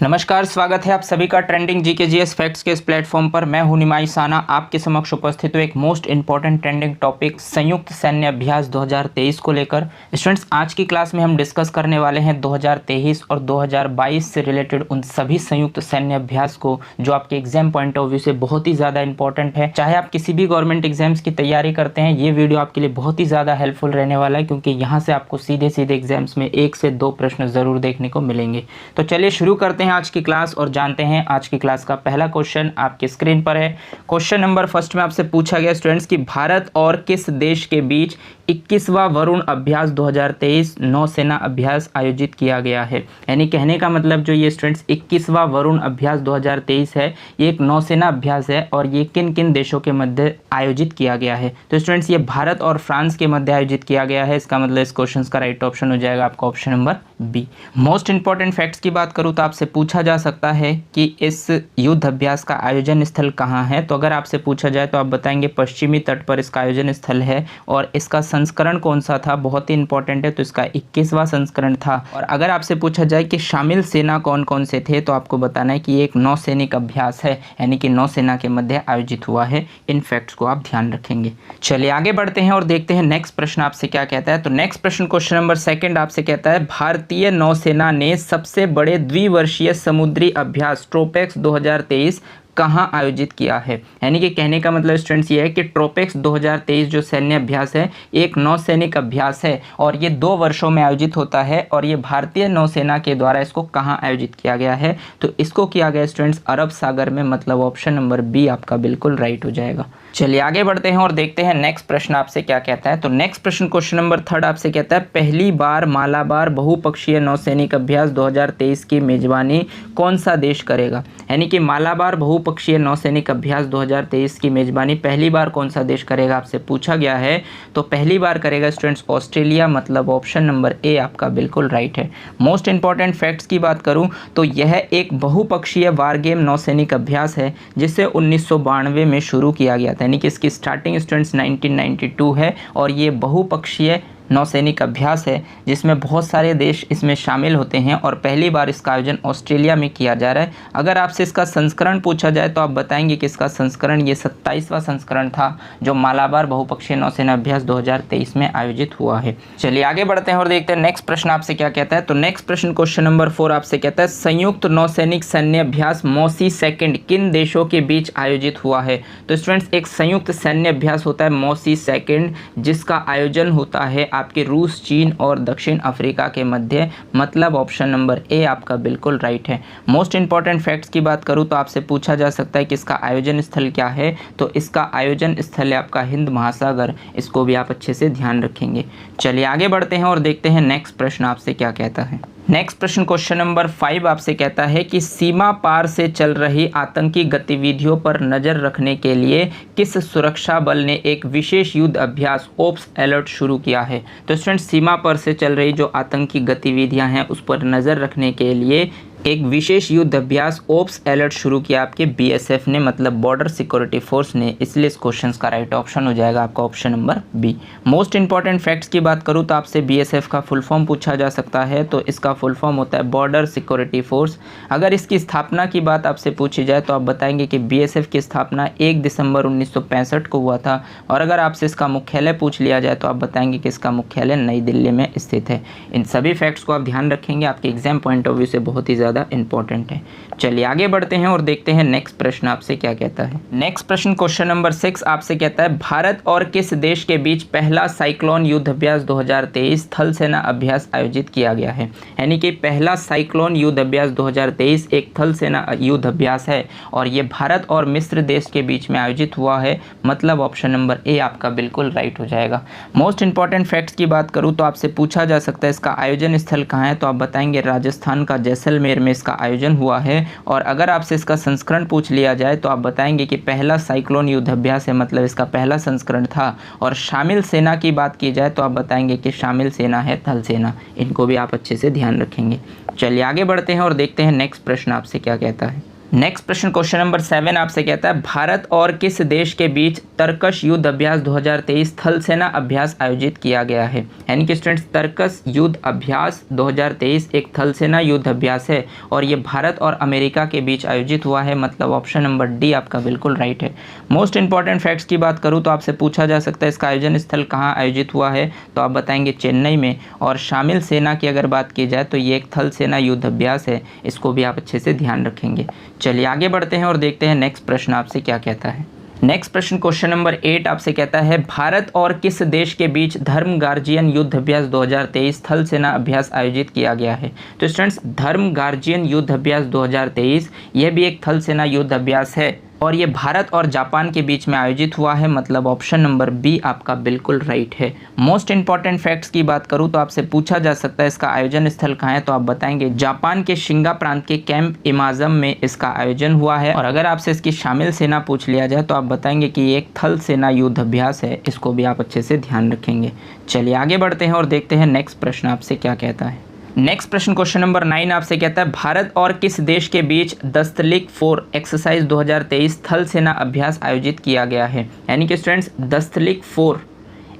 नमस्कार, स्वागत है आप सभी का ट्रेंडिंग जीके जीएस फैक्ट्स के इस प्लेटफॉर्म पर। मैं हूं निमाई साना, आपके समक्ष उपस्थित हूं एक मोस्ट इंपॉर्टेंट ट्रेंडिंग टॉपिक संयुक्त सैन्य अभ्यास 2023 को लेकर। स्टूडेंट्स, आज की क्लास में हम डिस्कस करने वाले हैं 2023 और 2022 से रिलेटेड उन सभी संयुक्त सैन्य अभ्यास को जो आपके एग्जाम पॉइंट ऑफ व्यू से बहुत ही ज़्यादा इंपॉर्टेंट है। चाहे आप किसी भी गवर्नमेंट एग्जाम्स की तैयारी करते हैं, ये वीडियो आपके लिए बहुत ही ज़्यादा हेल्पफुल रहने वाला है, क्योंकि यहाँ से आपको सीधे सीधे एग्जाम्स में 1 से 2 प्रश्न ज़रूर देखने को मिलेंगे। तो चलिए शुरू करते हैं आज की क्लास और जानते हैं आज की क्लास का पहला क्वेश्चन आपके स्क्रीन पर है। क्वेश्चन नंबर फर्स्ट में आपसे पूछा गया स्टूडेंट्स कि भारत और किस देश के बीच 21वां वरुण अभ्यास 2023 नौसेना अभ्यास आयोजित किया गया है। यानी कहने का मतलब जो ये स्टूडेंट्स 21वां वरुण अभ्यास 2023 है, ये एक नौसेना अभ्यास है और ये किन किन देशों के मध्य आयोजित किया गया है। तो स्टूडेंट्स ये भारत और फ्रांस के मध्य आयोजित किया गया है। इसका मतलब इस क्वेश्चन का राइट ऑप्शन हो जाएगा आपका option number B. Most important facts की बात करूँ तो आपसे पूछा जा सकता है कि इस युद्ध अभ्यास का आयोजन स्थल कहाँ है। तो अगर आपसे पूछा जाए तो आप बताएंगे पश्चिमी तट पर इसका आयोजन स्थल है और इसका संस्करण कौन सा था, बहुत ही इंपॉर्टेंट है, तो इसका 21वां संस्करण था। और अगर आपसे पूछा जाए कि शामिल सेना कौन कौन से थे तो आपको बताना है कि ये एक नौसैनिक अभ्यास है, यानी कि नौसेना के मध्य आयोजित हुआ है। इन फैक्ट्स को आप ध्यान रखेंगे। चलिए आगे बढ़ते हैं और देखते हैं नेक्स्ट प्रश्न आपसे क्या कहता है। तो नेक्स्ट प्रश्न क्वेश्चन नंबर सेकंड आपसे कहता है भारतीय नौसेना ने सबसे बड़े द्विवर्षीय समुद्री अभ्यास ट्रोपेक्स 2023 कहाँ आयोजित किया है। यानी कि कहने का मतलब स्टूडेंट्स ये है कि ट्रोपेक्स 2023 जो सैन्य अभ्यास है एक नौसैनिक अभ्यास है और ये 2 वर्षों में आयोजित होता है और ये भारतीय नौसेना के द्वारा इसको कहाँ आयोजित किया गया है। तो इसको किया गया स्टूडेंट्स अरब सागर में, मतलब ऑप्शन नंबर बी आपका बिल्कुल राइट हो जाएगा। चलिए आगे बढ़ते हैं और देखते हैं नेक्स्ट प्रश्न आपसे क्या कहता है। तो नेक्स्ट प्रश्न क्वेश्चन नंबर थर्ड आपसे कहता है पहली बार मालाबार बहुपक्षीय नौसैनिक अभ्यास 2023 की मेजबानी कौन सा देश करेगा। यानी कि मालाबार बहुपक्षीय नौसैनिक अभ्यास 2023 की मेजबानी पहली बार कौन सा देश करेगा आपसे पूछा गया है। तो पहली बार करेगा स्टूडेंट्स ऑस्ट्रेलिया, मतलब ऑप्शन नंबर ए आपका बिल्कुल राइट है। मोस्ट इंपॉर्टेंट फैक्ट्स की बात करूं तो यह एक बहुपक्षीय वार गेम नौसैनिक अभ्यास है जिसे 1992 में शुरू किया गया था। यानी कि इसकी स्टार्टिंग स्टूडेंट्स 1992 है और ये बहुपक्षीय नौसैनिक अभ्यास है जिसमें बहुत सारे देश इसमें शामिल होते हैं और पहली बार इसका आयोजन ऑस्ट्रेलिया में किया जा रहा है। अगर आपसे इसका संस्करण पूछा जाए तो आप बताएंगे कि इसका संस्करण ये 27वां संस्करण था जो मालाबार बहुपक्षीय नौसेना अभ्यास 2023 में आयोजित हुआ है। चलिए आगे बढ़ते हैं और देखते हैं नेक्स्ट प्रश्न आपसे क्या कहता है। तो नेक्स्ट प्रश्न क्वेश्चन नंबर 4 आपसे कहता है संयुक्त नौसैनिक सैन्य अभ्यास मौसी सेकंड किन देशों के बीच आयोजित हुआ है। तो स्टूडेंट्स एक संयुक्त सैन्य अभ्यास होता है मौसी सेकंड जिसका आयोजन होता है आपके रूस, चीन और दक्षिण अफ्रीका के मध्य, मतलब ऑप्शन नंबर ए आपका बिल्कुल राइट है। मोस्ट इंपॉर्टेंट फैक्ट्स की बात करूं तो आपसे पूछा जा सकता है कि इसका आयोजन स्थल क्या है। तो इसका आयोजन स्थल है आपका हिंद महासागर, इसको भी आप अच्छे से ध्यान रखेंगे। चलिए आगे बढ़ते हैं और देखते हैं नेक्स्ट प्रश्न आपसे क्या कहता है। नेक्स्ट प्रश्न क्वेश्चन नंबर 5 आपसे कहता है कि सीमा पार से चल रही आतंकी गतिविधियों पर नज़र रखने के लिए किस सुरक्षा बल ने एक विशेष युद्ध अभ्यास ओप्स अलर्ट शुरू किया है। तो स्टूडेंट्स सीमा पर से चल रही जो आतंकी गतिविधियां हैं उस पर नज़र रखने के लिए एक विशेष युद्ध अभ्यास ओप्स अलर्ट शुरू किया आपके बीएसएफ ने, मतलब बॉर्डर सिक्योरिटी फोर्स ने। इसलिए इस क्वेश्चन का राइट ऑप्शन हो जाएगा आपका option number B. Most important facts की बात करूँ तो आपसे बीएसएफ का फुल फॉर्म पूछा जा सकता है। तो इसका फुल फॉर्म होता है बॉर्डर सिक्योरिटी फोर्स। अगर इसकी स्थापना की बात आपसे पूछी जाए तो आप बताएंगे कि बीएसएफ की स्थापना 1 दिसंबर 1965 को हुआ था। और अगर आपसे इसका मुख्यालय पूछ लिया जाए तो आप बताएंगे कि इसका मुख्यालय नई दिल्ली में स्थित है। इन सभी फैक्ट्स को आप ध्यान रखेंगे, आपके एग्जाम पॉइंट ऑफ व्यू से बहुत ही ज़्यादा इंपॉर्टेंट है। चलिए आगे बढ़ते हैं और देखते हैं नेक्स्ट प्रश्न आपसे क्या कहता है। नेक्स्ट प्रश्न क्वेश्चन नंबर 6 आपसे कहता है भारत और किस देश के बीच पहला साइक्लोन युद्ध अभ्यास 2023 थल सेना अभ्यास आयोजित किया गया है। यानी कि पहला साइक्लोन युद्ध अभ्यास 2023 एक थल सेना युद्ध अभ्यास है और ये भारत और मिस्र देश के बीच में आयोजित हुआ है, मतलब ऑप्शन नंबर ए आपका बिल्कुल राइट हो जाएगा। मोस्ट इंपॉर्टेंट फैक्ट्स की बात करूँ तो आपसे पूछा जा सकता है इसका आयोजन स्थल कहाँ है। तो आप बताएंगे राजस्थान का जैसलमेर में इसका आयोजन हुआ है। और अगर आपसे इसका संस्करण पूछ लिया जाए तो आप बताएंगे कि पहला साइक्लोन युद्ध अभ्यास है, मतलब इसका पहला संस्करण था। और शामिल सेना की बात की जाए तो आप बताएंगे कि शामिल सेना है थल सेना। इनको भी आप अच्छे से ध्यान रखेंगे। चलिए आगे बढ़ते हैं और देखते हैं नेक्स्ट प्रश्न आपसे क्या कहता है। नेक्स्ट प्रश्न क्वेश्चन नंबर 7 आपसे कहता है भारत और किस देश के बीच तर्कश युद्ध अभ्यास 2023 थल सेना अभ्यास आयोजित किया गया है। यानी कि स्टूडेंट्स तर्कश युद्ध अभ्यास 2023 एक थल सेना युद्ध अभ्यास है और ये भारत और अमेरिका के बीच आयोजित हुआ है, मतलब ऑप्शन नंबर डी आपका बिल्कुल राइट है। मोस्ट इंपॉर्टेंट फैक्ट्स की बात करूँ तो आपसे पूछा जा सकता है इसका आयोजन स्थल कहाँ आयोजित हुआ है, तो आप बताएंगे चेन्नई में। और शामिल सेना की अगर बात की जाए तो ये एक थल सेना युद्ध अभ्यास है, इसको भी आप अच्छे से ध्यान रखेंगे। चलिए आगे बढ़ते हैं और देखते हैं नेक्स्ट प्रश्न आपसे क्या कहता है। नेक्स्ट प्रश्न क्वेश्चन नंबर 8 आपसे कहता है भारत और किस देश के बीच धर्म गार्जियन युद्ध अभ्यास 2023 थल सेना अभ्यास आयोजित किया गया है। तो स्टूडेंट्स धर्म गार्जियन युद्ध अभ्यास 2023 यह भी एक थल सेना युद्ध अभ्यास है और ये भारत और जापान के बीच में आयोजित हुआ है, मतलब ऑप्शन नंबर बी आपका बिल्कुल राइट है। मोस्ट इंपॉर्टेंट फैक्ट्स की बात करूं तो आपसे पूछा जा सकता है इसका आयोजन स्थल कहाँ है, तो आप बताएंगे जापान के शिंगा प्रांत के कैंप इमाजम में इसका आयोजन हुआ है। और अगर आपसे इसकी शामिल सेना पूछ लिया जाए तो आप बताएंगे कि ये एक थल सेना युद्ध अभ्यास है, इसको भी आप अच्छे से ध्यान रखेंगे। चलिए आगे बढ़ते हैं और देखते हैं नेक्स्ट प्रश्न आपसे क्या कहता है। नेक्स्ट प्रश्न क्वेश्चन नंबर 9 आपसे कहता है भारत और किस देश के बीच दस्तलिक 4 एक्सरसाइज 2023 थल सेना अभ्यास आयोजित किया गया है। यानी कि स्टूडेंट्स दस्तलिक 4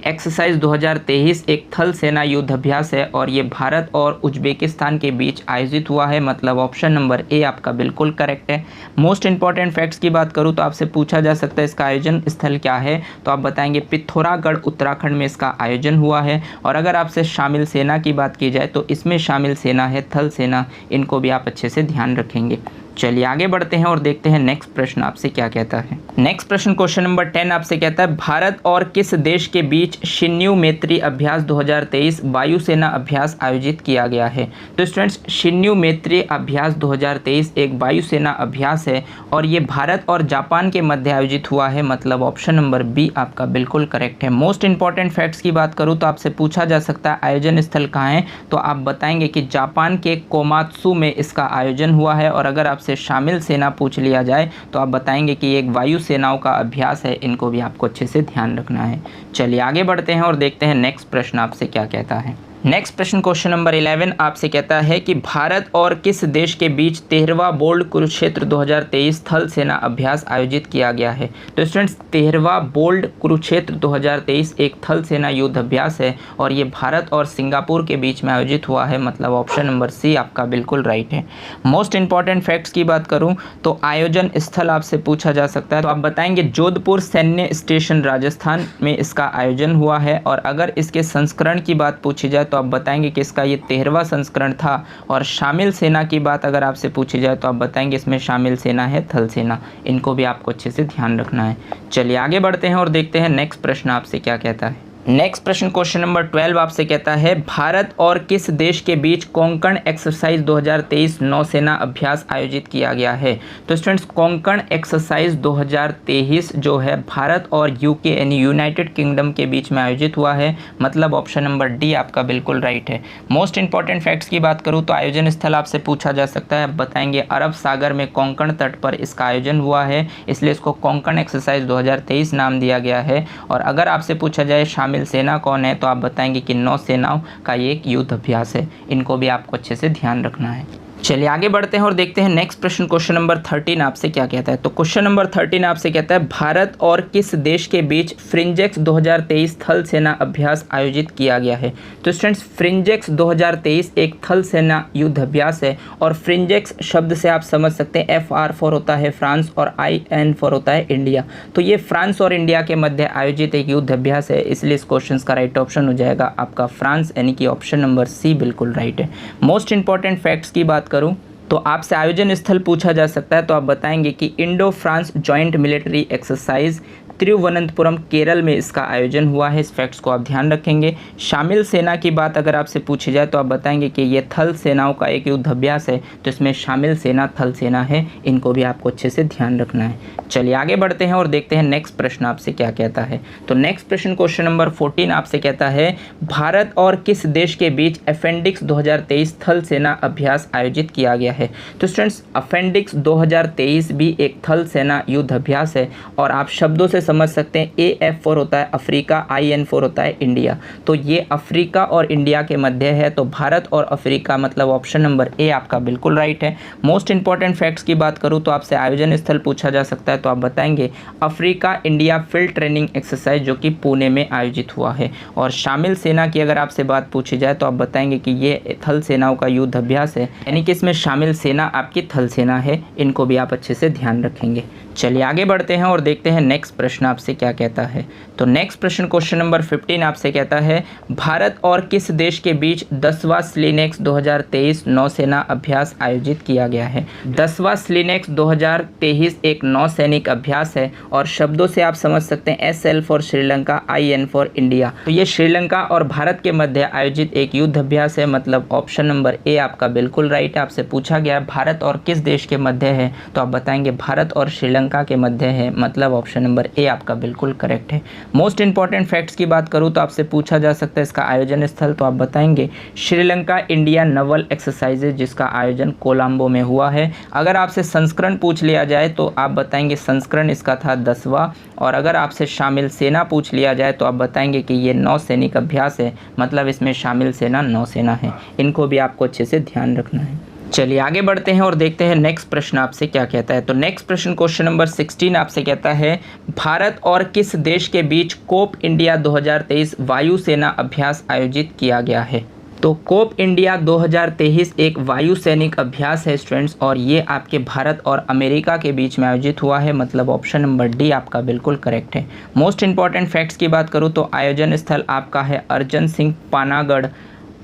एक्सरसाइज 2023 एक थल सेना युद्ध अभ्यास है और ये भारत और उज्बेकिस्तान के बीच आयोजित हुआ है, मतलब ऑप्शन नंबर ए आपका बिल्कुल करेक्ट है। मोस्ट इंपॉर्टेंट फैक्ट्स की बात करूँ तो आपसे पूछा जा सकता है इसका आयोजन स्थल क्या है, तो आप बताएंगे पिथौरागढ़ उत्तराखंड में इसका आयोजन हुआ है। और अगर आपसे शामिल सेना की बात की जाए तो इसमें शामिल सेना है थल सेना, इनको भी आप अच्छे से ध्यान रखेंगे। चलिए आगे बढ़ते हैं और देखते हैं नेक्स्ट प्रश्न आपसे क्या कहता है। नेक्स्ट प्रश्न क्वेश्चन नंबर 10 आपसे कहता है भारत और किस देश के बीच शिन्यू मैत्री अभ्यास 2023 वायुसेना अभ्यास आयोजित किया गया है। तो स्टूडेंट्स शिन्यू मैत्री अभ्यास 2023 एक वायुसेना अभ्यास है और ये भारत और जापान के मध्य आयोजित हुआ है, मतलब ऑप्शन नंबर बी आपका बिल्कुल करेक्ट है। मोस्ट इंपॉर्टेंट फैक्ट्स की बात करूँ तो आपसे पूछा जा सकता है आयोजन स्थल कहाँ है, तो आप बताएंगे कि जापान के कोमात्सु में इसका आयोजन हुआ है। और अगर आपसे शामिल सेना पूछ लिया जाए तो आप बताएंगे कि एक वायु सेनाओं का अभ्यास है, इनको भी आपको अच्छे से ध्यान रखना है। चलिए आगे बढ़ते हैं और देखते हैं नेक्स्ट प्रश्न आपसे क्या कहता है। नेक्स्ट प्रश्न क्वेश्चन नंबर 11 आपसे कहता है कि भारत और किस देश के बीच 13वां बोल्ड कुरुक्षेत्र 2023 थल सेना अभ्यास आयोजित किया गया है। तो स्टूडेंट्स 13वां बोल्ड कुरुक्षेत्र 2023 एक थल सेना युद्ध अभ्यास है और ये भारत और सिंगापुर के बीच में आयोजित हुआ है, मतलब ऑप्शन नंबर सी आपका बिल्कुल राइट है। मोस्ट इंपॉर्टेंट फैक्ट्स की बात करूँ तो आयोजन स्थल आपसे पूछा जा सकता है, तो आप बताएंगे जोधपुर सैन्य स्टेशन राजस्थान में इसका आयोजन हुआ है। और अगर इसके संस्करण की बात पूछी जाए तो आप बताएंगे कि इसका ये 13वां संस्करण था। और शामिल सेना की बात अगर आपसे पूछी जाए तो आप बताएंगे इसमें शामिल सेना है थल सेना, इनको भी आपको अच्छे से ध्यान रखना है। चलिए आगे बढ़ते हैं और देखते हैं नेक्स्ट प्रश्न आपसे क्या कहता है। नेक्स्ट प्रश्न क्वेश्चन नंबर 12 आपसे कहता है भारत और किस देश के बीच कोंकण एक्सरसाइज 2023 नौसेना अभ्यास आयोजित किया गया है। तो स्टूडेंट्स कोंकण एक्सरसाइज 2023 जो है भारत और यूके यानी यूनाइटेड किंगडम के बीच में आयोजित हुआ है, मतलब ऑप्शन नंबर डी आपका बिल्कुल राइट है। मोस्ट इंपॉर्टेंट फैक्ट्स की बात करूँ तो आयोजन स्थल आपसे पूछा जा सकता है, आप बताएंगे अरब सागर में कोंकण तट पर इसका आयोजन हुआ है, इसलिए इसको कोंकण एक्सरसाइज 2023 नाम दिया गया है। और अगर आपसे पूछा जाए शामिल सेना कौन है तो आप बताएंगे कि नौसेनाओं का ये एक युद्ध अभ्यास है, इनको भी आपको अच्छे से ध्यान रखना है। चलिए आगे बढ़ते हैं और देखते हैं नेक्स्ट प्रश्न क्वेश्चन नंबर 13 आपसे क्या कहता है। तो क्वेश्चन नंबर 13 आपसे कहता है भारत और किस देश के बीच फ्रिंजेक्स 2023 थल सेना अभ्यास आयोजित किया गया है। तो स्टूडेंट्स फ्रिंजेक्स 2023 एक थल सेना युद्ध अभ्यास है और फ्रिंजेक्स शब्द से आप समझ सकते हैं FR फॉर होता है फ्रांस और IN फॉर होता है इंडिया। तो ये फ्रांस और इंडिया के मध्य आयोजित एक युद्ध अभ्यास है, इसलिए इस क्वेश्चन का राइट ऑप्शन हो जाएगा आपका फ्रांस, यानी कि ऑप्शन नंबर सी बिल्कुल राइट है। मोस्ट इंपॉर्टेंट फैक्ट्स की बात करूं तो आपसे आयोजन स्थल पूछा जा सकता है, तो आप बताएंगे कि Indo France joint military exercise Thiruvananthapuram Kerala में इसका आयोजन हुआ है, इस फैक्ट्स को आप ध्यान रखेंगे। शामिल सेना की बात अगर आपसे पूछी जाए तो आप बताएंगे कि ये थल सेनाओं का एक युद्ध अभ्यास है, तो इसमें शामिल सेना थल सेना है, इनको भी आपको अच्छे से ध्यान रखना है। चलिए आगे बढ़ते हैं और देखते हैं नेक्स्ट प्रश्न आपसे क्या कहता है। तो नेक्स्ट प्रश्न क्वेश्चन नंबर 14 आपसे कहता है भारत और किस देश के बीच अपेंडिक्स 2023 थल सेना अभ्यास आयोजित किया गया है। तो स्टूडेंट्स अपेंडिक्स 2023 भी एक थल सेना युद्ध अभ्यास है और आप शब्दों से समझ सकते हैं AF4 होता है अफ्रीका, IN4 होता है इंडिया। तो ये अफ्रीका और इंडिया के मध्य है, तो भारत और अफ्रीका मतलब ऑप्शन नंबर ए आपका बिल्कुल राइट है। मोस्ट इंपॉर्टेंट फैक्ट्स की बात करूँ तो आपसे आयोजन स्थल पूछा जा सकता है, तो आप बताएंगे Africa India field training exercise जो कि पुणे में आयोजित हुआ है। और शामिल सेना की अगर आपसे बात पूछी जाए तो आप बताएंगे कि ये थल सेनाओं का युद्ध अभ्यास है, यानी कि इसमें शामिल सेना आपकी थल सेना है। इनको भी आप अच्छे से ध्यान रखेंगे। चलिए आगे बढ़ते हैं और देखते हैं नेक्स्ट प्रश्न आपसे क्या कहता है। तो नेक्स्ट प्रश्न क्वेश्चन नंबर 15 आपसे कहता है भारत और किस देश के बीच 10वां स्लिनेक्स 2023 नौसेना अभ्यास आयोजित किया गया है। 10वां स्लिनेक्स 2023 एक नौसैनिक अभ्यास है और शब्दों से आप समझ सकते हैं SL for Sri Lanka, IN for India. तो ये श्रीलंका और भारत के मध्य आयोजित एक युद्ध अभ्यास है, मतलब ऑप्शन नंबर ए आपका बिल्कुल राइट है। आपसे पूछा गया है भारत और किस देश के मध्य है, तो आप बताएंगे भारत और श्रीलंका के मध्य है, मतलब ऑप्शन नंबर ए आपका बिल्कुल करेक्ट है। मोस्ट इंपॉर्टेंट फैक्ट्स की बात करूँ तो आपसे पूछा जा सकता है इसका आयोजन स्थल, तो आप बताएंगे श्रीलंका इंडिया नवल एक्सरसाइजेज जिसका आयोजन कोलंबो में हुआ है। अगर आपसे संस्करण पूछ लिया जाए तो आप बताएंगे संस्करण इसका था 10वां, और अगर आपसे शामिल सेना पूछ लिया जाए तो आप बताएंगे कि ये नौसैनिक अभ्यास है, मतलब इसमें शामिल सेना नौसेना है। इनको भी आपको अच्छे से ध्यान रखना है। चलिए आगे बढ़ते हैं और देखते हैं नेक्स्ट प्रश्न आपसे क्या कहता है। तो नेक्स्ट प्रश्न क्वेश्चन नंबर 16 आपसे कहता है भारत और किस देश के बीच कोप इंडिया 2023 वायुसेना अभ्यास आयोजित किया गया है। तो कोप इंडिया 2023 एक वायु सैनिक अभ्यास है स्टूडेंट्स, और ये आपके भारत और अमेरिका के बीच में आयोजित हुआ है, मतलब ऑप्शन नंबर डी आपका बिल्कुल करेक्ट है। मोस्ट इंपॉर्टेंट फैक्ट्स की बात करूँ तो आयोजन स्थल आपका है अर्जन सिंह पानागढ़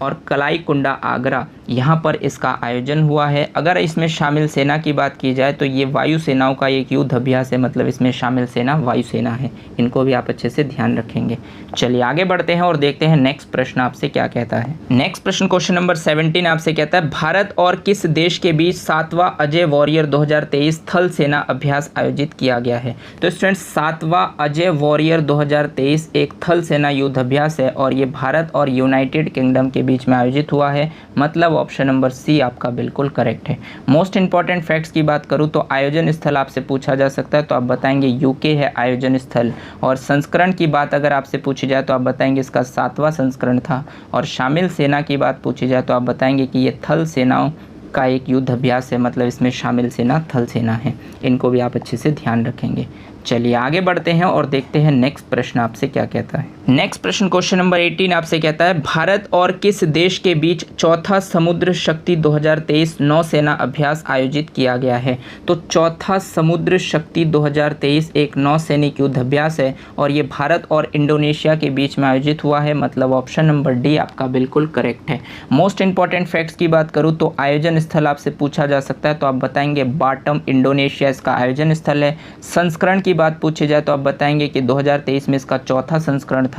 और कलाई कुंडा आगरा, यहाँ पर इसका आयोजन हुआ है। अगर इसमें शामिल सेना की बात की जाए तो ये वायु सेनाओं का एक युद्ध अभ्यास है, मतलब इसमें शामिल सेना वायुसेना है। इनको भी आप अच्छे से ध्यान रखेंगे। चलिए आगे बढ़ते हैं और देखते हैं नेक्स्ट प्रश्न आपसे क्या कहता है। नेक्स्ट प्रश्न क्वेश्चन नंबर 17 आपसे कहता है भारत और किस देश के बीच 7वां अजय वॉरियर 2023 थल सेना अभ्यास आयोजित किया गया है। तो स्टूडेंट्स 7वां अजय वॉरियर 2023 एक थल सेना युद्ध अभ्यास है और ये भारत और यूनाइटेड किंगडम के बीच में आयोजित हुआ है, मतलब ऑप्शन नंबर सी आपका बिल्कुल करेक्ट है। मोस्ट इंपॉर्टेंट फैक्ट्स की बात करूँ तो आयोजन स्थल आपसे पूछा जा सकता है, तो आप बताएंगे यूके है आयोजन स्थल। और संस्करण की बात अगर आपसे पूछी जाए तो आप बताएंगे इसका 7वां संस्करण था। और शामिल सेना की बात पूछी जाए तो आप बताएंगे कि ये थल सेनाओं का एक युद्ध अभ्यास है, मतलब इसमें शामिल सेना थल सेना है। इनको भी आप अच्छे से ध्यान रखेंगे। चलिए आगे बढ़ते हैं और देखते हैं नेक्स्ट प्रश्न आपसे क्या कहता है। नेक्स्ट प्रश्न क्वेश्चन नंबर 18 आपसे कहता है भारत और किस देश के बीच चौथा समुद्र शक्ति 2023 नौसेना अभ्यास आयोजित किया गया है। तो चौथा समुद्र शक्ति 2023 एक नौसैनिक युद्ध अभ्यास है और ये भारत और इंडोनेशिया के बीच में आयोजित हुआ है, मतलब ऑप्शन नंबर डी आपका बिल्कुल करेक्ट है। मोस्ट इंपॉर्टेंट फैक्ट्स की बात करूँ तो आयोजन स्थल आपसे पूछा जा सकता है, तो आप बताएंगे बाटम इंडोनेशिया इसका आयोजन स्थल है। संस्करण की बात पूछी जाए तो आप बताएंगे कि 2023 में इसका चौथा संस्करण था।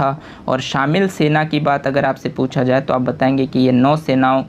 और शामिल सेना की बात अगर आपसे पूछा जाए तो आप बताएंगे कि ये नौसेनाओं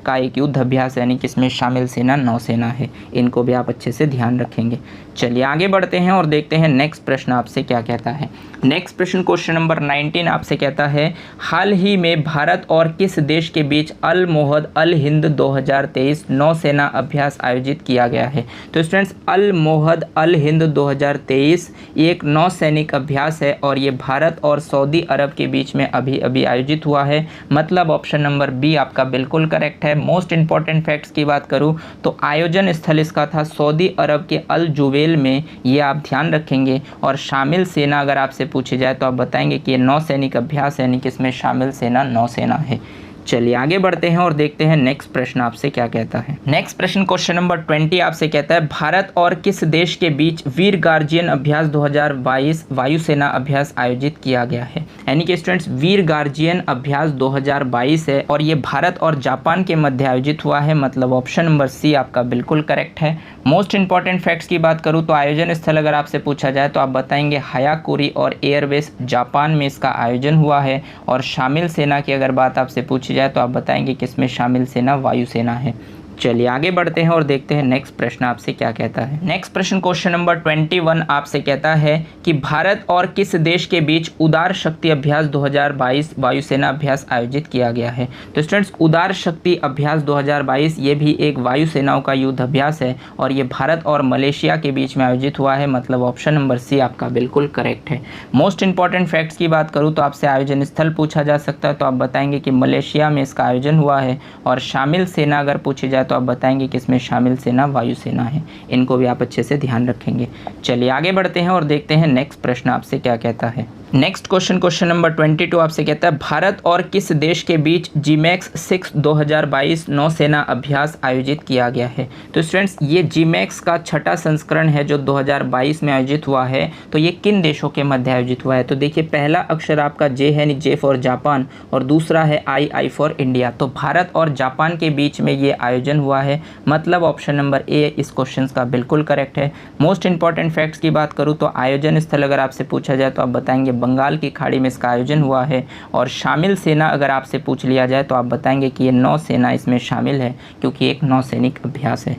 का एक युद्ध अभ्यास, यानी कि इसमें शामिल सेना नौसेना है। इनको भी आप अच्छे से ध्यान रखेंगे। चलिए आगे बढ़ते हैं और देखते हैं नेक्स्ट प्रश्न आपसे क्या कहता है। नेक्स्ट प्रश्न क्वेश्चन नंबर 19 आपसे कहता है हाल ही में भारत और किस देश के बीच अल मोहद अल हिंद 2023 नौसेना अभ्यास आयोजित किया गया है। तो स्टूडेंट्स अल मोहद अल हिंद 2023 एक नौसैनिक अभ्यास है और ये भारत और सऊदी अरब के बीच में अभी अभी आयोजित हुआ है, मतलब ऑप्शन नंबर बी आपका बिल्कुल करेक्ट है। मोस्ट इंपॉर्टेंट फैक्ट्स की बात करूँ तो आयोजन स्थल इसका था सऊदी अरब के अल जुवेल में, ये आप ध्यान रखेंगे। और शामिल सेना अगर आपसे पूछी जाए तो आप बताएंगे कि ये नौसैनिक अभ्यास यानी कि इसमें शामिल सेना नौसेना है। चलिए आगे बढ़ते हैं और देखते हैं नेक्स्ट प्रश्न आपसे क्या कहता है। नेक्स्ट प्रश्न क्वेश्चन नंबर 20 आपसे कहता है भारत और किस देश के बीच वीर गार्जियन अभ्यास 2022 वायुसेना अभ्यास आयोजित किया गया है। यानी कि स्टूडेंट्स वीर गार्जियन अभ्यास 2022 है और ये भारत और जापान के मध्य आयोजित हुआ है, मतलब ऑप्शन नंबर सी आपका बिल्कुल करेक्ट है। मोस्ट इंपॉर्टेंट फैक्ट्स की बात करूँ तो आयोजन स्थल अगर आपसे पूछा जाए तो आप बताएंगे हायाकुरी और एयरबेस जापान में इसका आयोजन हुआ है। और शामिल सेना की अगर बात आपसे पूछी जाए तो आप बताएंगे कि इसमें शामिल सेना वायुसेना है। चलिए आगे बढ़ते हैं और देखते हैं नेक्स्ट प्रश्न आपसे क्या कहता है। नेक्स्ट प्रश्न क्वेश्चन नंबर 21 आपसे कहता है कि भारत और किस देश के बीच उदार शक्ति अभ्यास 2022 वायुसेना अभ्यास आयोजित किया गया है। तो स्टूडेंट्स उदार शक्ति अभ्यास 2022 ये भी एक वायुसेनाओं का युद्ध अभ्यास है और ये भारत और मलेशिया के बीच में आयोजित हुआ है, मतलब ऑप्शन नंबर सी आपका बिल्कुल करेक्ट है। मोस्ट इंपॉर्टेंट फैक्ट्स की बात करूँ तो आपसे आयोजन स्थल पूछा जा सकता है, तो आप बताएंगे कि मलेशिया में इसका आयोजन हुआ है। और शामिल सेना अगर पूछी जाए तो आप बताएंगे कि इसमें शामिल सेना वायुसेना है। इनको भी आप अच्छे से ध्यान रखेंगे। चलिए आगे बढ़ते हैं और देखते हैं नेक्स्ट प्रश्न आपसे क्या कहता है। नेक्स्ट क्वेश्चन नंबर 22 आपसे कहता है भारत और किस देश के बीच जीमैक्स 6 2022 नौसेना अभ्यास आयोजित किया गया है। तो स्टूडेंट्स ये जीमैक्स का छठा संस्करण है जो 2022 में आयोजित हुआ है। तो ये किन देशों के मध्य आयोजित हुआ है। तो देखिए पहला अक्षर आपका जे है, जे फॉर जापान, और दूसरा है आई फॉर इंडिया। तो भारत और जापान के बीच में ये आयोजन हुआ है, मतलब ऑप्शन नंबर ए इस क्वेश्चन का बिल्कुल करेक्ट है। मोस्ट इंपॉर्टेंट फैक्ट्स की बात करूँ तो आयोजन स्थल अगर आपसे पूछा जाए तो आप बताएंगे बंगाल की खाड़ी में इसका आयोजन हुआ है। और शामिल सेना अगर आपसे पूछ लिया जाए तो आप बताएंगे कि ये नौसेना इसमें शामिल है, क्योंकि एक नौसैनिक अभ्यास है।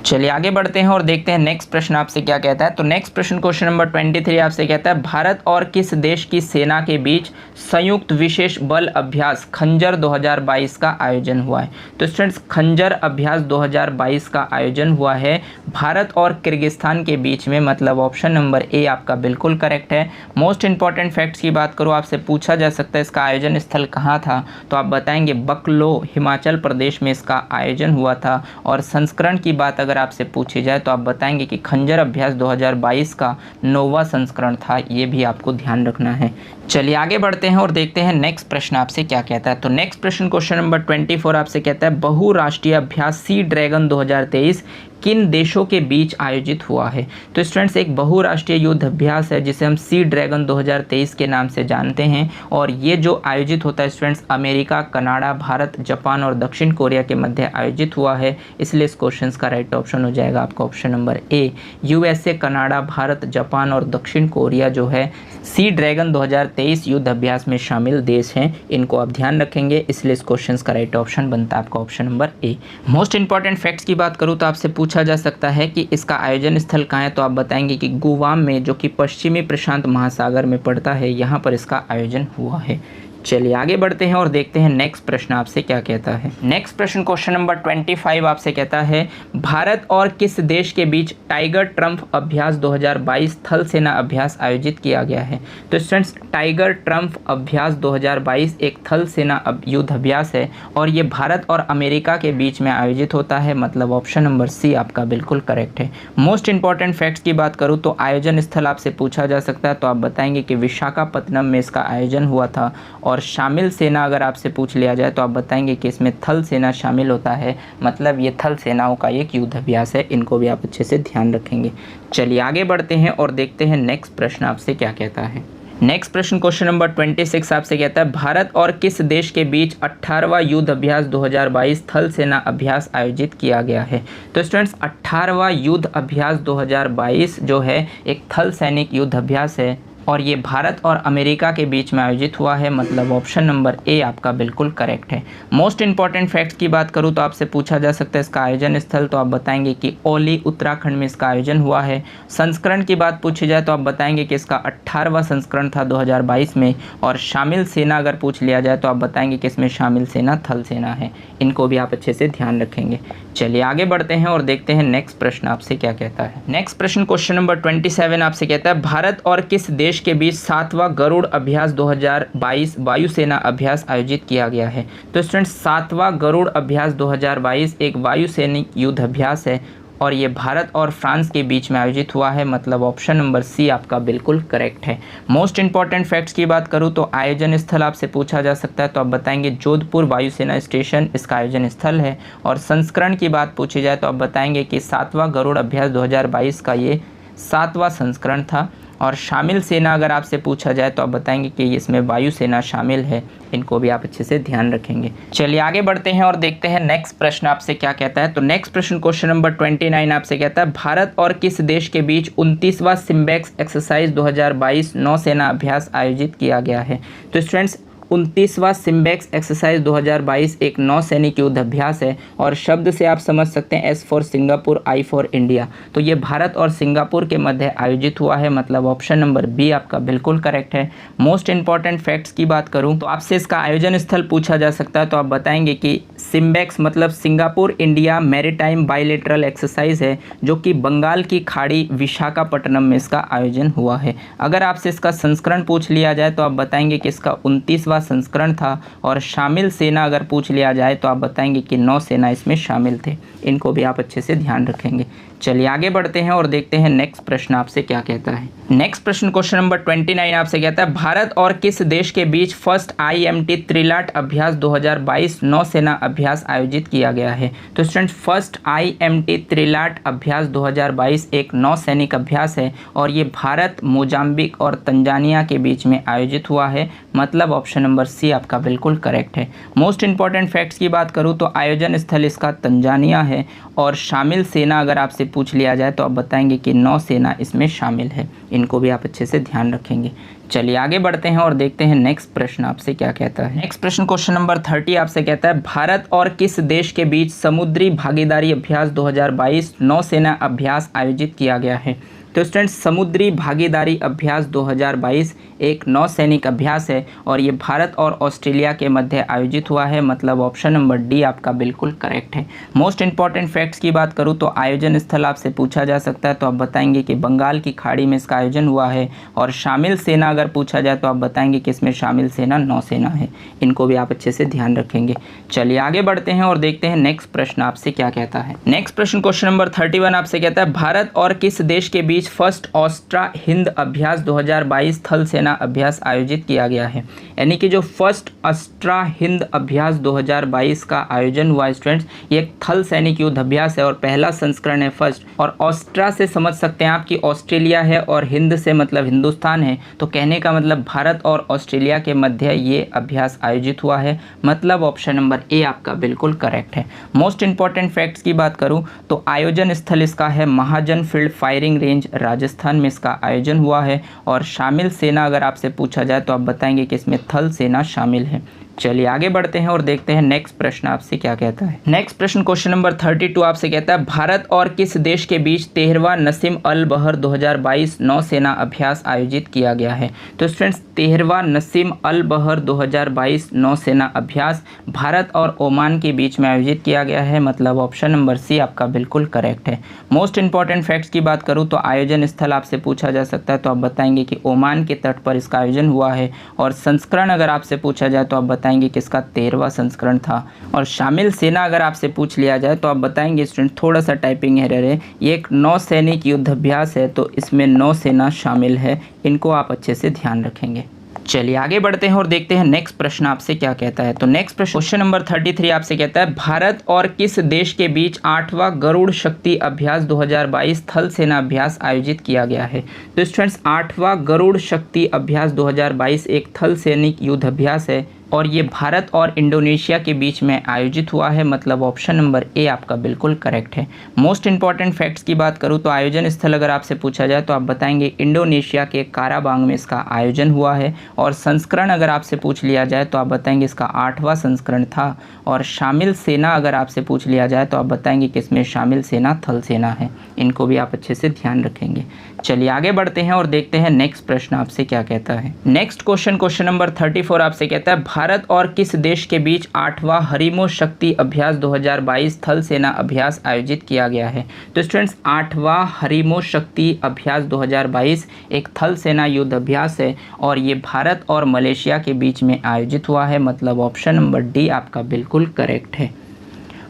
चलिए आगे बढ़ते हैं और देखते हैं नेक्स्ट प्रश्न आपसे क्या कहता है। तो नेक्स्ट प्रश्न क्वेश्चन नंबर 23 आपसे कहता है भारत और किस देश की सेना के बीच संयुक्त विशेष बल अभ्यास खंजर 2022 का आयोजन हुआ है। तो स्टूडेंट्स खंजर अभ्यास 2022 का आयोजन हुआ है भारत और किर्गिस्तान के बीच में, मतलब ऑप्शन नंबर ए आपका बिल्कुल करेक्ट है। मोस्ट इंपॉर्टेंट फैक्ट्स की बात करूँ आपसे पूछा जा सकता है इसका आयोजन स्थल कहाँ था, तो आप बताएंगे बकलो हिमाचल प्रदेश में इसका आयोजन हुआ था। और संस्करण की बात अगर आपसे पूछी जाए तो आप बताएंगे कि खंजर अभ्यास 2022 का 9वां संस्करण था, ये भी आपको ध्यान रखना है। चलिए आगे बढ़ते हैं और देखते हैं नेक्स्ट प्रश्न आपसे क्या कहता है। तो नेक्स्ट प्रश्न क्वेश्चन नंबर 24 आपसे कहता है बहुराष्ट्रीय अभ्यास सी ड्रैगन 2023 किन देशों के बीच आयोजित हुआ है। तो स्टूडेंट्स एक बहुराष्ट्रीय युद्ध अभ्यास है जिसे हम सी ड्रैगन 2023 के नाम से जानते हैं, और ये जो आयोजित होता है students America, Canada, Bharat, Japan और दक्षिण कोरिया के मध्य आयोजित हुआ है। इसलिए इस क्वेश्चन का राइट ऑप्शन हो जाएगा आपका option number A. USA, Canada, Bharat, Japan और दक्षिण कोरिया जो है सी ड्रैगन 2023 युद्ध अभ्यास में शामिल देश हैं, इनको आप ध्यान रखेंगे। इसलिए इस क्वेश्चन का राइट ऑप्शन बनता है आपका option number A. Most important facts की बात करूँ तो आपसे पूछा जा सकता है कि इसका आयोजन स्थल कहाँ है, तो आप बताएंगे कि गुवाम में, जो कि पश्चिमी प्रशांत महासागर में पड़ता है, यहाँ पर इसका आयोजन हुआ है। चलिए आगे बढ़ते हैं और देखते हैं नेक्स्ट प्रश्न आपसे क्या कहता है। नेक्स्ट प्रश्न क्वेश्चन नंबर 25 आपसे कहता है भारत और किस देश के बीच टाइगर ट्रम्प अभ्यास 2022 थल सेना अभ्यास आयोजित किया गया है। तो स्टूडेंट्स टाइगर ट्रम्प अभ्यास 2022 एक थल सेना युद्ध अभ्यास है और ये भारत और अमेरिका के बीच में आयोजित होता है, मतलब ऑप्शन नंबर सी आपका बिल्कुल करेक्ट है। मोस्ट इंपॉर्टेंट फैक्ट्स की बात करूँ तो आयोजन स्थल आपसे पूछा जा सकता है, तो आप बताएंगे कि विशाखापत्तनम में इसका आयोजन हुआ था। और शामिल सेना अगर आपसे पूछ लिया जाए तो आप बताएंगे कि इसमें थल सेना शामिल होता है, मतलब ये थल सेनाओं का एक युद्ध अभ्यास है। इनको भी आप अच्छे से ध्यान रखेंगे। चलिए आगे बढ़ते हैं और देखते हैं नेक्स्ट प्रश्न आपसे क्या कहता है। नेक्स्ट प्रश्न क्वेश्चन नंबर 26 आपसे कहता है भारत और किस देश के बीच 18वां युद्ध अभ्यास 2022 थल सेना अभ्यास आयोजित किया गया है। तो स्टूडेंट्स 18वां युद्ध अभ्यास 2022 जो है एक थल सैनिक युद्ध अभ्यास है और ये भारत और अमेरिका के बीच में आयोजित हुआ है, मतलब ऑप्शन नंबर ए आपका बिल्कुल करेक्ट है। मोस्ट इंपॉर्टेंट फैक्ट्स की बात करूँ तो आपसे पूछा जा सकता है इसका आयोजन स्थल, तो आप बताएंगे कि ओली उत्तराखंड में इसका आयोजन हुआ है। संस्करण की बात पूछी जाए तो आप बताएंगे कि इसका 18वां संस्करण था 2022 में। और शामिल सेना अगर पूछ लिया जाए तो आप बताएंगे कि इसमें शामिल सेना थल सेना है। इनको भी आप अच्छे से ध्यान रखेंगे। चलिए आगे बढ़ते हैं और देखते हैं नेक्स्ट प्रश्न आपसे क्या कहता है। नेक्स्ट प्रश्न क्वेश्चन नंबर 27 आपसे कहता है भारत और किस देश के बीच 7वां गरुड़ अभ्यास 2022 वायुसेना अभ्यास आयोजित किया गया है। तो स्टूडेंट्स 7वां गरुड़ अभ्यास 2022 एक वायुसैनिक युद्ध अभ्यास है और ये भारत और फ्रांस के बीच में आयोजित हुआ है, मतलब ऑप्शन नंबर सी आपका बिल्कुल करेक्ट है। मोस्ट इंपॉर्टेंट फैक्ट्स की बात करूँ तो आयोजन स्थल आपसे पूछा जा सकता है, तो आप बताएंगे जोधपुर वायुसेना स्टेशन इसका आयोजन स्थल है। और संस्करण की बात पूछी जाए तो आप बताएंगे कि 7वां गरुड़ अभ्यास 2022 का ये 7वां संस्करण था। और शामिल सेना अगर आपसे पूछा जाए तो आप बताएंगे कि इसमें वायुसेना शामिल है। इनको भी आप अच्छे से ध्यान रखेंगे। चलिए आगे बढ़ते हैं और देखते हैं नेक्स्ट प्रश्न आपसे क्या कहता है। तो नेक्स्ट प्रश्न क्वेश्चन नंबर 29 आपसे कहता है भारत और किस देश के बीच 29वां सिम्बैक्स एक्सरसाइज 2022 नौसेना अभ्यास आयोजित किया गया है। तो स्टूडेंट्स 29वां सिम्बेक्स एक्सरसाइज 2022 एक नौसैनिक युद्ध अभ्यास है और शब्द से आप समझ सकते हैं S for Singapore, I for India. तो ये भारत और सिंगापुर के मध्य आयोजित हुआ है, मतलब ऑप्शन नंबर बी आपका बिल्कुल करेक्ट है। मोस्ट इंपॉर्टेंट फैक्ट्स की बात करूं तो आपसे इसका आयोजन स्थल पूछा जा सकता है, तो आप बताएंगे कि सिम्बेक्स मतलब Singapore India maritime bilateral exercise है, जो कि बंगाल की खाड़ी विशाखापट्टनम में इसका आयोजन हुआ है। अगर आपसे इसका संस्करण पूछ लिया जाए तो आप बताएंगे कि इसका 29वां संस्करण था, और शामिल सेना अगर पूछ लिया जाए तो आप बताएंगे कि नौसेना इसमें शामिल थे। इनको भी आप अच्छे से ध्यान रखेंगे। चलिए आगे बढ़ते हैं और देखते हैं नेक्स्ट प्रश्न आपसे क्या कहता है। नेक्स्ट प्रश्न क्वेश्चन नंबर 29 आपसे कहता है, भारत और किस देश के बीच फर्स्ट IMT त्रिलाट अभ्यास 2022 नौसेना अभ्यास आयोजित किया गया है। तो स्टूडेंट फर्स्ट IMT त्रिलाट अभ्यास 2022 एक नौसैनिक अभ्यास है और ये भारत, मोजाम्बिक और तंजानिया के बीच में आयोजित हुआ है, मतलब ऑप्शन नंबर सी आपका बिल्कुल करेक्ट है। मोस्ट इंपॉर्टेंट फैक्ट्स की बात करूँ तो आयोजन स्थल इसका तंजानिया है, और शामिल सेना अगर आपसे पूछ लिया जाए तो आप बताएंगे कि नौसेना इसमें शामिल है। इनको भी आप अच्छे से ध्यान रखेंगे। चलिए आगे बढ़ते हैं और देखते हैं नेक्स्ट प्रश्न आपसे क्या कहता है। नेक्स्ट प्रश्न क्वेश्चन नंबर 30 आपसे कहता है, भारत और किस देश के बीच समुद्री भागीदारी अभ्यास 2022 नौसेना अभ्यास आयोजित किया गया है। तो स्टूडेंट्स समुद्री भागीदारी अभ्यास 2022 एक नौसैनिक अभ्यास है और ये भारत और ऑस्ट्रेलिया के मध्य आयोजित हुआ है, मतलब ऑप्शन नंबर डी आपका बिल्कुल करेक्ट है। मोस्ट इंपॉर्टेंट फैक्ट्स की बात करूँ तो आयोजन स्थल आपसे पूछा जा सकता है, तो आप बताएंगे कि बंगाल की खाड़ी में इसका आयोजन हुआ है, और शामिल सेना अगर पूछा जाए तो आप बताएंगे कि इसमें शामिल सेना नौसेना है। इनको भी आप अच्छे से ध्यान रखेंगे। चलिए आगे बढ़ते हैं और देखते हैं नेक्स्ट प्रश्न आपसे क्या कहता है। नेक्स्ट प्रश्न क्वेश्चन नंबर 31 आपसे कहता है, भारत और किस देश के बीच फर्स्ट ऑस्ट्रा हिंद अभ्यास 2022 थल सेना अभ्यास आयोजित किया गया है। यानी कि जो फर्स्ट ऑस्ट्रा हिंद अभ्यास 2022 का आयोजन हुआ स्टूडेंट्स, ये एक थल सैनिक युद्ध अभ्यास है और पहला संस्करण है फर्स्ट। और ऑस्ट्रा से समझ सकते हैं आप कि ऑस्ट्रेलिया है और हिंद से मतलब हिंदुस्तान है, तो कहने का मतलब भारत और ऑस्ट्रेलिया के मध्य ये अभ्यास आयोजित हुआ है, मतलब ऑप्शन नंबर ए आपका बिल्कुल करेक्ट है। मोस्ट इंपॉर्टेंट फैक्ट्स की बात करूं तो आयोजन स्थल इसका है महाजन फील्ड फायरिंग रेंज, राजस्थान में इसका आयोजन हुआ है, और शामिल सेना अगर आपसे पूछा जाए तो आप बताएंगे कि इसमें थल सेना शामिल है। चलिए आगे बढ़ते हैं और देखते हैं नेक्स्ट प्रश्न आपसे क्या कहता है। नेक्स्ट प्रश्न क्वेश्चन नंबर 32 आपसे कहता है, भारत और किस देश के बीच 13वां नसीम अल बहर 2022 नौसेना अभ्यास आयोजित किया गया है। तो स्टूडेंट्स 13वां नसीम अल बहर 2022 नौसेना अभ्यास भारत और ओमान के बीच में आयोजित किया गया है, मतलब ऑप्शन नंबर सी आपका बिल्कुल करेक्ट है। मोस्ट इंपॉर्टेंट फैक्ट्स की बात करूँ तो आयोजन स्थल आपसे पूछा जा सकता है, तो आप बताएंगे कि ओमान के तट पर इसका आयोजन हुआ है, और संस्करण अगर आपसे पूछा जाए तो आप बताएंगे कि इसका 13वां संस्करण था। और शामिल सेना अगर आपसे पूछ लिया जाए तो आप बताएंगे स्टूडेंट थोड़ा सा टाइपिंग एरर है, ये एक नौसैनिक युद्ध अभ्यास है, तो इसमें नौसेना शामिल है। इनको आप अच्छे से ध्यान रखेंगे। चलिए आगे बढ़ते हैं और देखते हैं नेक्स्ट प्रश्न आपसे क्या कहता है। तो नेक्स्ट प्रश्न क्वेश्चन नंबर 33 आपसे कहता है, भारत और किस देश के बीच 8वां गरुड़ शक्ति अभ्यास 2022 थल सेना अभ्यास आयोजित किया गया है। तो स्टूडेंट्स 8वां गरुड़ शक्ति अभ्यास 2022 एक थल सैनिक युद्ध अभ्यास है और ये भारत और इंडोनेशिया के बीच में आयोजित हुआ है, मतलब ऑप्शन नंबर ए आपका बिल्कुल करेक्ट है। मोस्ट इंपॉर्टेंट फैक्ट्स की बात करूँ तो आयोजन स्थल अगर आपसे पूछा जाए तो आप बताएंगे इंडोनेशिया के काराबांग में इसका आयोजन हुआ है, और संस्करण अगर आपसे पूछ लिया जाए तो आप बताएंगे इसका 8वां संस्करण था, और शामिल सेना अगर आपसे पूछ लिया जाए तो आप बताएंगे कि इसमें शामिल सेना थल सेना है। इनको भी आप अच्छे से ध्यान रखेंगे। चलिए आगे बढ़ते हैं और देखते हैं नेक्स्ट प्रश्न आपसे क्या कहता है। नेक्स्ट क्वेश्चन नंबर 34 आपसे कहता है, भारत और किस देश के बीच 8वां हरिमो शक्ति अभ्यास 2022 थल सेना अभ्यास आयोजित किया गया है। तो स्टूडेंट्स 8वां हरिमो शक्ति अभ्यास 2022 एक थल सेना युद्ध अभ्यास है और ये भारत और मलेशिया के बीच में आयोजित हुआ है, मतलब ऑप्शन नंबर डी आपका बिल्कुल करेक्ट है।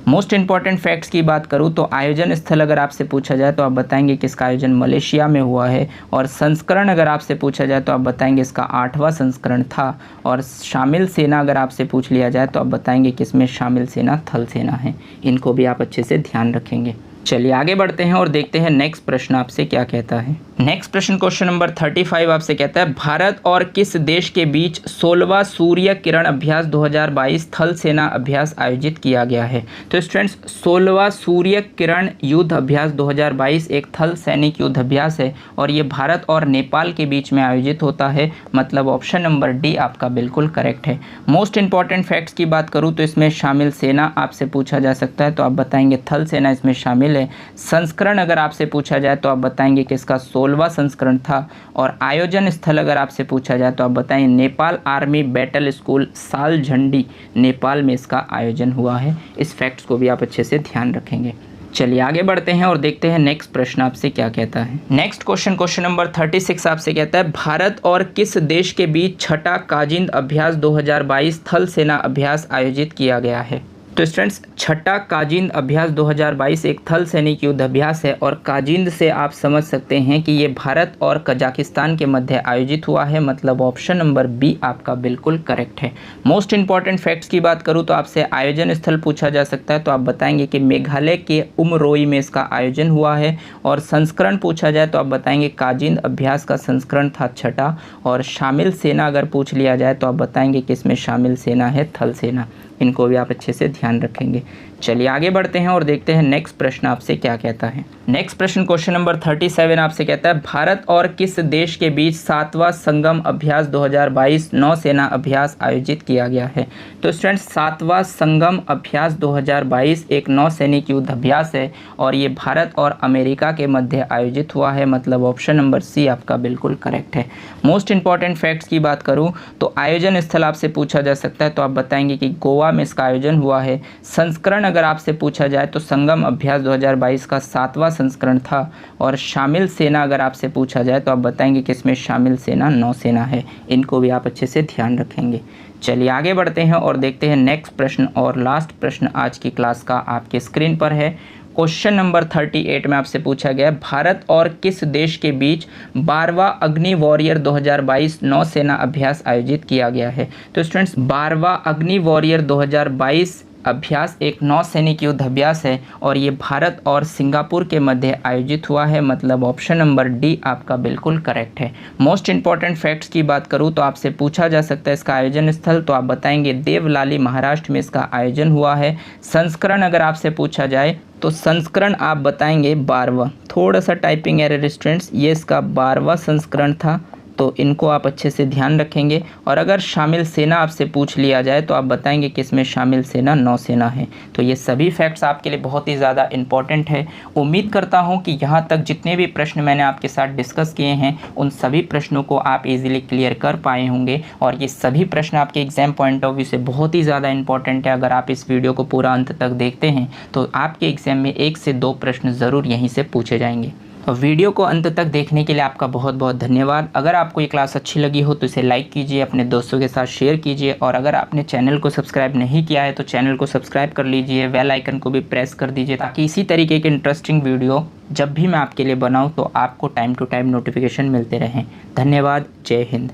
मोस्ट इंपॉर्टेंट फैक्ट्स की बात करूं तो आयोजन स्थल अगर आपसे पूछा जाए तो आप बताएंगे कि इसका आयोजन मलेशिया में हुआ है, और संस्करण अगर आपसे पूछा जाए तो आप बताएंगे इसका 8वां संस्करण था, और शामिल सेना अगर आपसे पूछ लिया जाए तो आप बताएंगे कि इसमें शामिल सेना थल सेना है। इनको भी आप अच्छे से ध्यान रखेंगे। चलिए आगे बढ़ते हैं और देखते हैं नेक्स्ट प्रश्न आपसे क्या कहता है। नेक्स्ट प्रश्न क्वेश्चन नंबर 35 आपसे कहता है, भारत और किस देश के बीच 16वां सूर्य किरण अभ्यास 2022 थल सेना अभ्यास आयोजित किया गया है। तो स्टूडेंट्स 16वां सूर्य किरण युद्ध अभ्यास 2022 एक थल सैनिक युद्ध अभ्यास है और ये भारत और नेपाल के बीच में आयोजित होता है, मतलब ऑप्शन नंबर डी आपका बिल्कुल करेक्ट है। मोस्ट इंपॉर्टेंट फैक्ट्स की बात करूँ तो इसमें शामिल सेना आपसे पूछा जा सकता है, तो आप बताएंगे थल सेना इसमें शामिल है। संस्करण अगर आपसे पूछा जाए तो आप बताएंगे कि इसका 16वां संस्करण था, और आयोजन स्थल अगर आपसे पूछा जाए तो आप बताएंगे Nepal army battle school Saljhandi Nepal में इसका आयोजन हुआ है। इस फैक्ट्स को भी आप अच्छे से ध्यान रखेंगे। चलिए आगे बढ़ते हैं और देखते हैं नेक्स्ट प्रश्न आपसे क्या कहता है। नेक्स्ट क्वेश्चन नंबर 36 आपसे कहता है, भारत और किस देश के बीच छठा काजिंद अभ्यास 2022 थल सेना अभ्यास आयोजित किया गया है। तो स्टूडेंट्स छठा काजिंद अभ्यास 2022 एक थल सैनिक युद्ध अभ्यास है, और काजिंद से आप समझ सकते हैं कि ये भारत और कजाकिस्तान के मध्य आयोजित हुआ है, मतलब ऑप्शन नंबर बी आपका बिल्कुल करेक्ट है। मोस्ट इंपॉर्टेंट फैक्ट्स की बात करूँ तो आपसे आयोजन स्थल पूछा जा सकता है, तो आप बताएंगे कि मेघालय के उमरोई में इसका आयोजन हुआ है, और संस्करण पूछा जाए तो आप बताएंगे काजिंद अभ्यास का संस्करण था छठा, और शामिल सेना अगर पूछ लिया जाए तो आप बताएंगे कि इसमें शामिल सेना है थल सेना। इनको भी आप अच्छे से ध्यान रखेंगे। चलिए आगे बढ़ते हैं और देखते हैं नेक्स्ट प्रश्न आपसे क्या कहता है। नेक्स्ट प्रश्न क्वेश्चन नंबर 37 आपसे कहता है, भारत और किस देश के बीच 7वां संगम अभ्यास 2022 नौसेना अभ्यास आयोजित किया गया है। तो स्टूडेंट्स 7वां संगम अभ्यास 2022 एक नौसैनिक युद्ध अभ्यास है, और ये भारत और अमेरिका के मध्य आयोजित हुआ है, मतलब ऑप्शन नंबर सी आपका बिल्कुल करेक्ट है। मोस्ट इंपॉर्टेंट फैक्ट्स की बात करूँ तो आयोजन स्थल आपसे पूछा जा सकता है, तो आप बताएंगे कि गोवा में इसका आयोजन हुआ है। संस्करण अगर आपसे पूछा जाए तो संगम अभ्यास 2022 का 7वां संस्करण था, और शामिल सेना अगर आपसे पूछा जाए तो आप बताएंगे कि इसमें शामिल सेना नौसेना है। इनको भी आप अच्छे से ध्यान रखेंगे। चलिए आगे बढ़ते हैं और देखते हैं नेक्स्ट प्रश्न और लास्ट प्रश्न आज की क्लास का आपके स्क्रीन पर है। क्वेश्चन नंबर 38 में आपसे पूछा गया, भारत और किस देश के बीच 12वां अग्नि वॉरियर 2022 नौसेना अभ्यास आयोजित किया गया है। तो स्टूडेंट्स 12वां अग्नि वॉरियर 2022 अभ्यास एक नौसैनिक युद्ध अभ्यास है, और ये भारत और सिंगापुर के मध्य आयोजित हुआ है, मतलब ऑप्शन नंबर डी आपका बिल्कुल करेक्ट है। मोस्ट इंपॉर्टेंट फैक्ट्स की बात करूँ तो आपसे पूछा जा सकता है इसका आयोजन स्थल, तो आप बताएंगे देवलाली महाराष्ट्र में इसका आयोजन हुआ है। संस्करण अगर आपसे पूछा जाए तो संस्करण आप बताएंगे 12वां, थोड़ा सा टाइपिंग एरर स्टूडेंट्स, ये इसका 12वां संस्करण था, तो इनको आप अच्छे से ध्यान रखेंगे। और अगर शामिल सेना आपसे पूछ लिया जाए तो आप बताएंगे कि इसमें शामिल सेना नौसेना है। तो ये सभी फैक्ट्स आपके लिए बहुत ही ज़्यादा इंपॉर्टेंट है। उम्मीद करता हूँ कि यहाँ तक जितने भी प्रश्न मैंने आपके साथ डिस्कस किए हैं उन सभी प्रश्नों को आप इजीली क्लियर कर पाए होंगे, और ये सभी प्रश्न आपके एग्जाम पॉइंट ऑफ व्यू से बहुत ही ज़्यादा इंपॉर्टेंट है। अगर आप इस वीडियो को पूरा अंत तक देखते हैं तो आपके एग्जाम में 1 से 2 प्रश्न ज़रूर यहीं से पूछे जाएंगे। तो वीडियो को अंत तक देखने के लिए आपका बहुत बहुत धन्यवाद। अगर आपको ये क्लास अच्छी लगी हो तो इसे लाइक कीजिए, अपने दोस्तों के साथ शेयर कीजिए, और अगर आपने चैनल को सब्सक्राइब नहीं किया है तो चैनल को सब्सक्राइब कर लीजिए, बेल आइकन को भी प्रेस कर दीजिए, ताकि इसी तरीके के इंटरेस्टिंग वीडियो जब भी मैं आपके लिए बनाऊँ तो आपको टाइम टू टाइम नोटिफिकेशन मिलते रहें। धन्यवाद। जय हिंद।